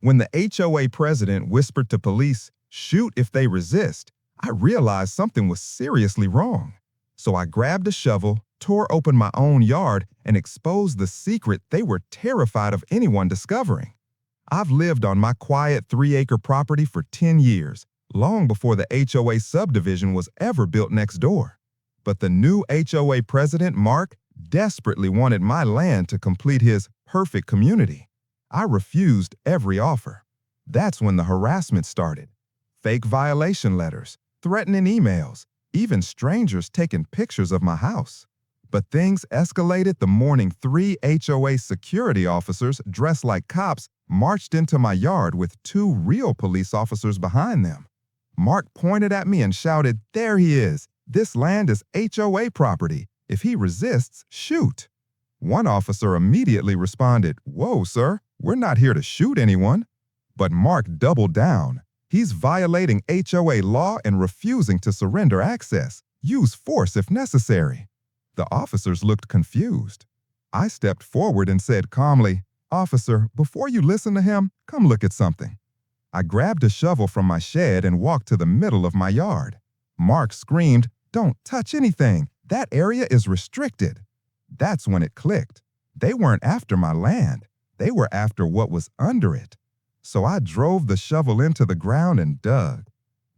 When the HOA president whispered to police, "Shoot if they resist," I realized something was seriously wrong. So I grabbed a shovel, tore open my own yard, and exposed the secret they were terrified of anyone discovering. I've lived on my quiet 3-acre property for 10 years, long before the HOA subdivision was ever built next door. But the new HOA president, Mark, desperately wanted my land to complete his perfect community. I refused every offer. That's when the harassment started. Fake violation letters, threatening emails, even strangers taking pictures of my house. But things escalated the morning 3 HOA security officers dressed like cops marched into my yard with 2 real police officers behind them. Mark pointed at me and shouted, "There he is! This land is HOA property. If he resists, shoot." One officer immediately responded, "Whoa, sir, we're not here to shoot anyone." But Mark doubled down. "He's violating HOA law and refusing to surrender access. Use force if necessary." The officers looked confused. I stepped forward and said calmly, "Officer, before you listen to him, come look at something." I grabbed a shovel from my shed and walked to the middle of my yard. Mark screamed, "Don't touch anything. That area is restricted." That's when it clicked. They weren't after my land. They were after what was under it. So I drove the shovel into the ground and dug.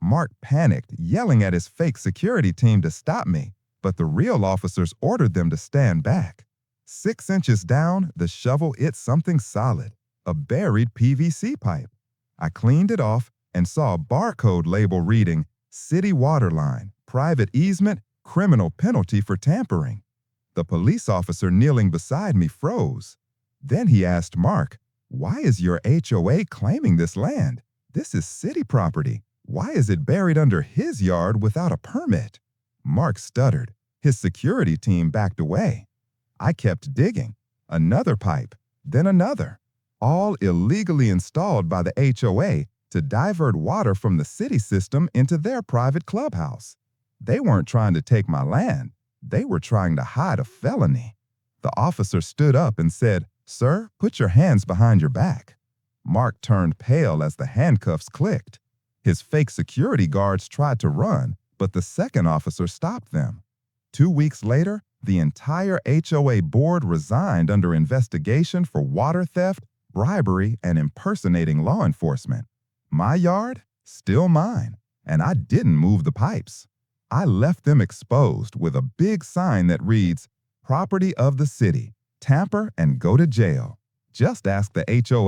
Mark panicked, yelling at his fake security team to stop me, but the real officers ordered them to stand back. 6 inches down, the shovel hit something solid, a buried PVC pipe. I cleaned it off and saw a barcode label reading, "City Water Line, Private Easement, Criminal Penalty for Tampering." The police officer kneeling beside me froze. Then he asked Mark, "Why is your HOA claiming this land? This is city property. Why is it buried under his yard without a permit?" Mark stuttered. His security team backed away. I kept digging. Another pipe, then another, all illegally installed by the HOA to divert water from the city system into their private clubhouse. They weren't trying to take my land. They were trying to hide a felony. The officer stood up and said, "Sir, put your hands behind your back." Mark turned pale as the handcuffs clicked. His fake security guards tried to run, but the second officer stopped them. 2 weeks later, the entire HOA board resigned under investigation for water theft, bribery, and impersonating law enforcement. My yard? Still mine, and I didn't move the pipes. I left them exposed with a big sign that reads, "Property of the city. Tamper and go to jail." Just ask the HOA.